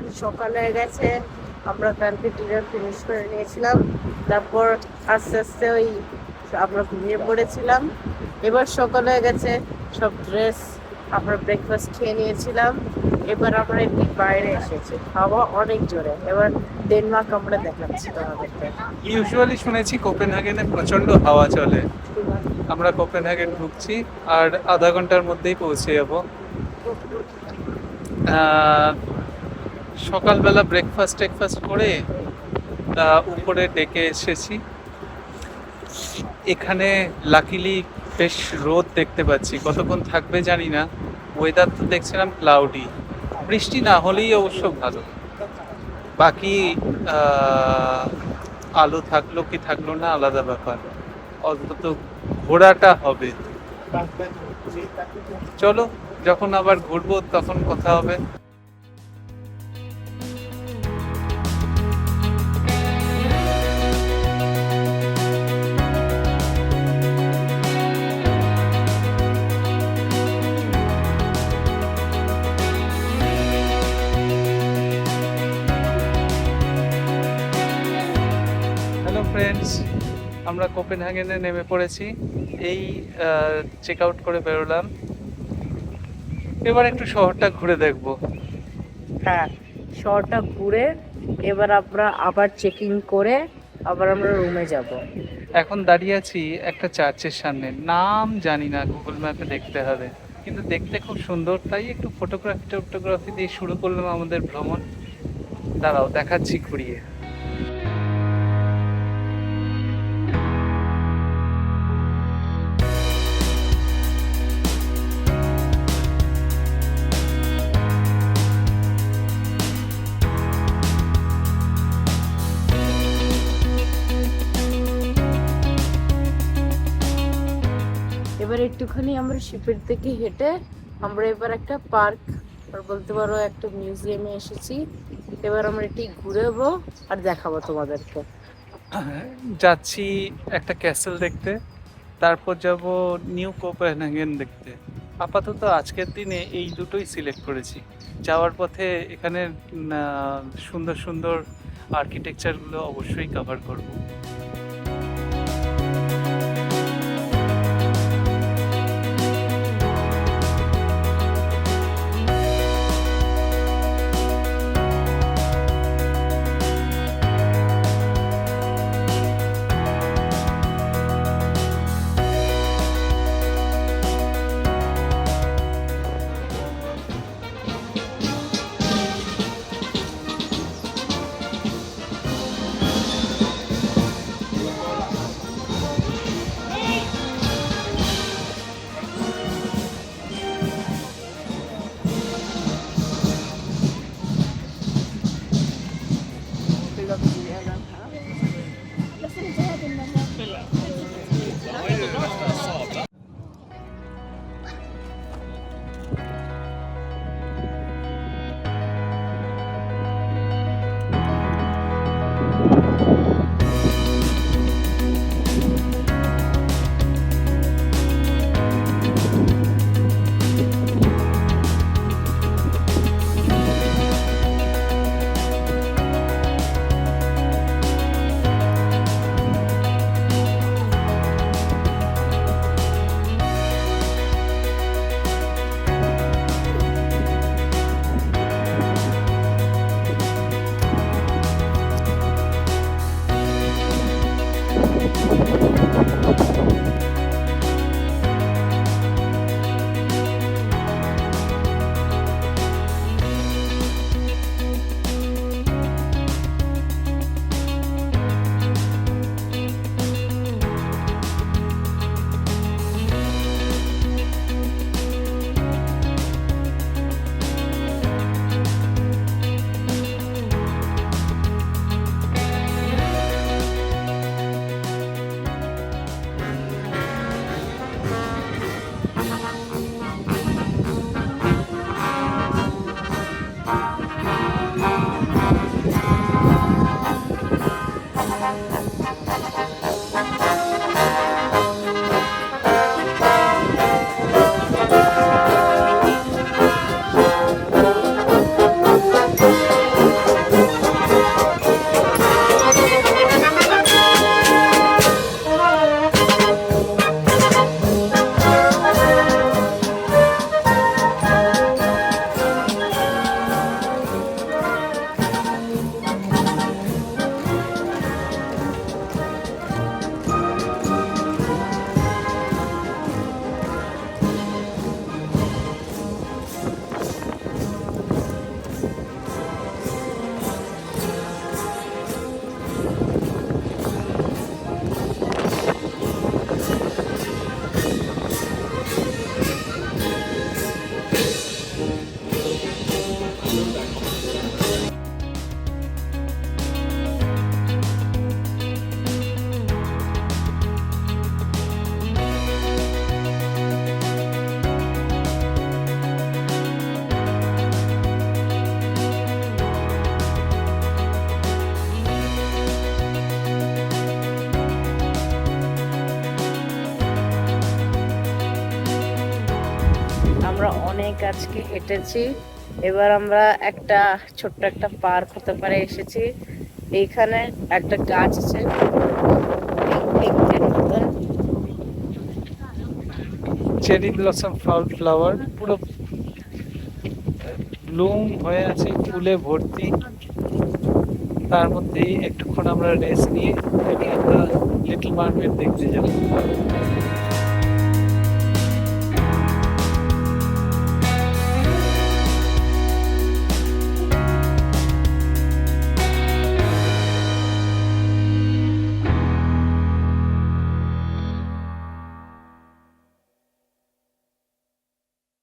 এখন সকাল হয়ে গেছে, আমরা কালকে ডিনার ফিনিশ করে নিয়েছিলাম, তারপর আস্তে আস্তে আমরা ঘুমিয়ে পড়েছিলাম। এবার সকাল হয়ে গেছে, সব ড্রেস আমরা ব্রেকফাস্ট খেয়ে নিয়েছিলাম। এবার আমরা একটু বাইরে এসেছি, হাওয়া অনেক জোরে। এবার ডেনমার্ক আমরা দেখাচ্ছি তোমাদেরকে। ইউজুয়ালি শুনেছি কোপেনহেগেনে প্রচন্ড হাওয়া চলে। আমরা কোপেনহেগেন ঢুকছি আর আধা ঘন্টার মধ্যেই পৌঁছে যাব। সকালবেলা টেকফাস্ট করে উপরে ডেকে এসেছি। এখানে লাকিলি বেশ রোদ দেখতে পাচ্ছি, কতক্ষণ থাকবে জানি না। ওয়েদার তো দেখছিলাম ক্লাউডি, বৃষ্টি না হলেই অবশ্য ভালো। বাকি আলো থাকলো কি থাকলো না আলাদা ব্যাপার, অন্তত ঘোরাটা হবে। চলো, যখন আবার ঘুরবো তখন কথা হবে। হ্যালো ফ্রেন্ডস, আমরা কোপেনহেগেনে নেমে পড়েছি। এই চেক আউট করে বেরোলাম। এবার একটু শহরটা ঘুরে দেখবো। হ্যাঁ, শহরটা ঘুরে এবার আমরা আবার চেকিং করে আবার আমরা রুমে যাব। এখন দাঁড়িয়ে আছি একটা চার্চের সামনে, নাম জানি না, গুগল ম্যাপে দেখতে হবে, কিন্তু দেখতে খুব সুন্দর, তাই একটু ফটোগ্রাফি দিয়ে শুরু করলাম আমাদের ভ্রমণ। দাঁড়াও দেখাচ্ছি ঘুরিয়ে। এবার একটুখানি আমরা শিপের থেকে হেঁটে আমরা এবার একটা পার্ক আর বলতে পারো একটা মিউজিয়ামে এসেছি। এবার আমরা এটি ঘুরেবো আর দেখাবো তোমাদেরকে। যাচ্ছি একটা ক্যাসেল দেখতে, তারপর যাব নিউ কোপেনহেগেন দেখতে। আপাতত আজকের দিনে এই দুটোই সিলেক্ট করেছি। যাওয়ার পথে এখানে সুন্দর সুন্দর আর্কিটেকচারগুলো অবশ্যই কভার করব। আমরা অনেক আজকে হেঁটেছি। এবার আমরা একটা ছোট্ট একটা পার্ক হতে পারে এসেছি। এইখানে একটা গাছ আছে পিঙ্কের মতন। চেরি ব্লসম ফ্লাওয়ার পুরো ব্লুম হয়ে আছে, ফুলে ভর্তি। তার মধ্যেই একটুক্ষণ আমরা রেস্ট নিয়ে আমরা লিটল মার্মেড দেখতে যাবো।